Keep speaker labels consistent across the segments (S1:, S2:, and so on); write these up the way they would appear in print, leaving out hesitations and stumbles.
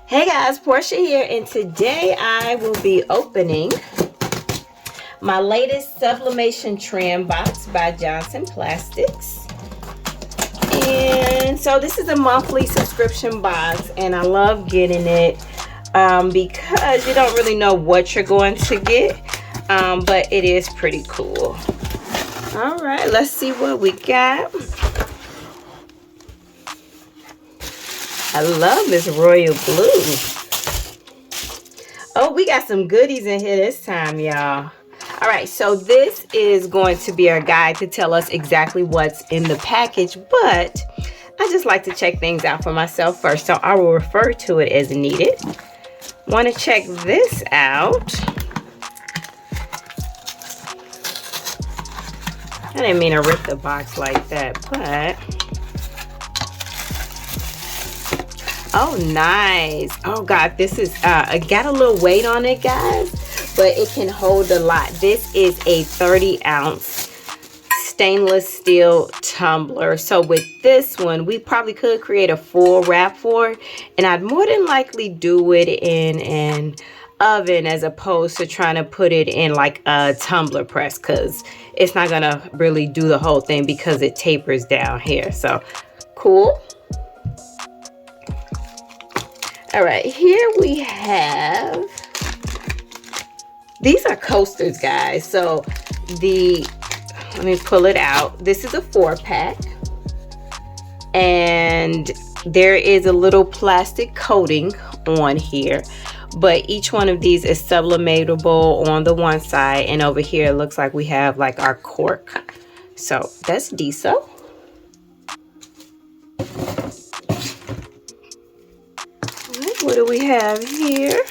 S1: Hey guys, Portia here, and today I will be opening my latest Sublimation trim box by Johnson Plastics. And so this is a monthly subscription box, and I love getting it because you don't really know what you're going to get, but it is pretty cool. All right, let's see what we got. I love this royal blue. Oh, we got some goodies in here this time, y'all. All right, so this is going to be our guide to tell us exactly what's in the package, but I just like to check things out for myself first, so I will refer to it as needed. Want to check this out. I didn't mean to rip the box like that, but... oh, nice. Oh God, this is got a little weight on it, guys, but it can hold a lot. This is a 30-ounce stainless steel tumbler. So with this one, we probably could create a full wrap for it, and I'd more than likely do it in an oven as opposed to trying to put it in like a tumbler press, because it's not gonna really do the whole thing because it tapers down here. So cool. All right, here we have, these are coasters, guys. So let me pull it out. This is a 4-pack, and there is a little plastic coating on here, but each one of these is sublimatable on the one side, and over here it looks like we have like our cork. So that's decent. What do we have here?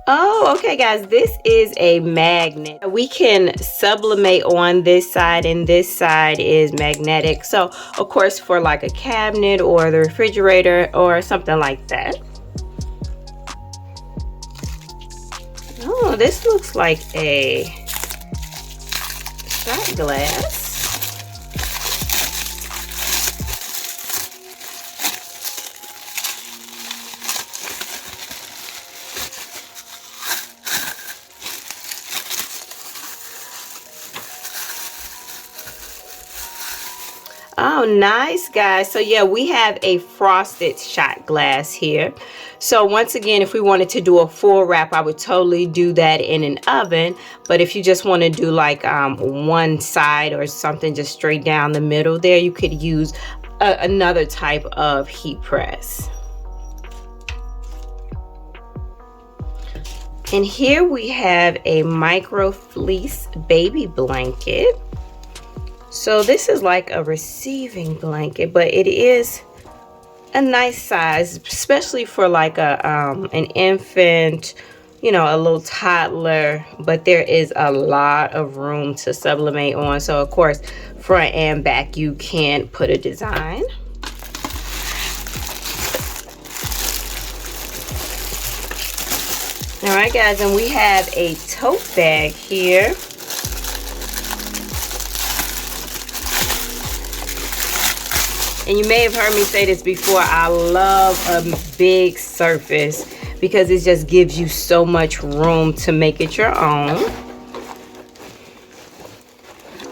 S1: Oh, okay guys, this is a magnet. We can sublimate on this side, and this side is magnetic. So of course for like a cabinet or the refrigerator or something like that. Oh, this looks like a shot glass. Oh, nice, guys. So yeah, we have a frosted shot glass here. So once again, if we wanted to do a full wrap, I would totally do that in an oven. But if you just want to do like one side or something just straight down the middle there, you could use another type of heat press. And here we have a micro fleece baby blanket. So this is like a receiving blanket, but it is a nice size, especially for like a an infant, you know, a little toddler. But there is a lot of room to sublimate on. So of course, front and back, you can put a design. All right, guys, and we have a tote bag here. And you may have heard me say this before, I love a big surface because it just gives you so much room to make it your own.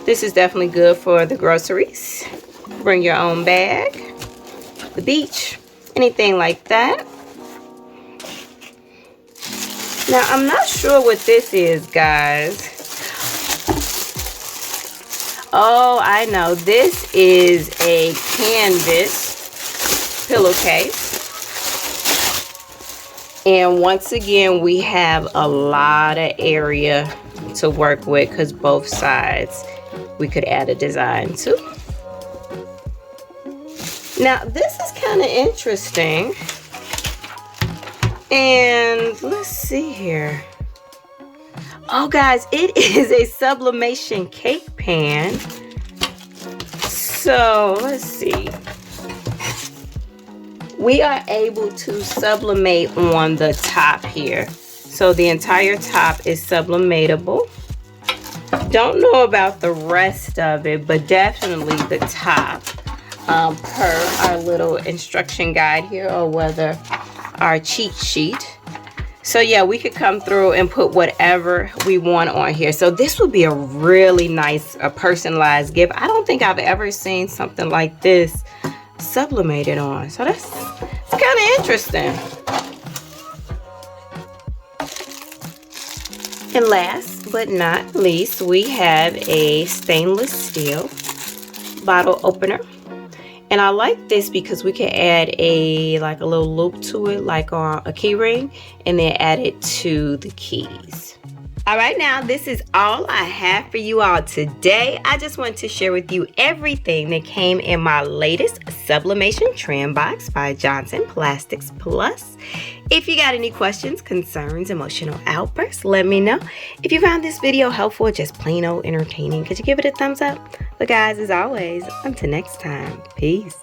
S1: This is definitely good for the groceries. Bring your own bag, the beach, anything like that. Now, I'm not sure what this is, guys. Oh, I know. This is a canvas pillowcase. And once again, we have a lot of area to work with because both sides we could add a design to. Now, this is kind of interesting. And let's see here. Oh, guys, it is a sublimation cake pan. So let's see. We are able to sublimate on the top here. So the entire top is sublimatable. Don't know about the rest of it, but definitely the top, per our little instruction guide here, or whether our cheat sheet. So yeah, we could come through and put whatever we want on here. So this would be a really nice, personalized gift. I don't think I've ever seen something like this sublimated on. So that's kind of interesting. And last but not least, we have a stainless steel bottle opener. And I like this because we can add a little loop to it, like on a key ring, and then add it to the keys. All right, now this is all I have for you all today. I just want to share with you everything that came in my latest Sublimation trim box by Johnson Plastics Plus. If you got any questions, concerns, emotional outbursts, let me know. If you found this video helpful or just plain old entertaining, could you give it a thumbs up? But guys, as always, until next time, peace.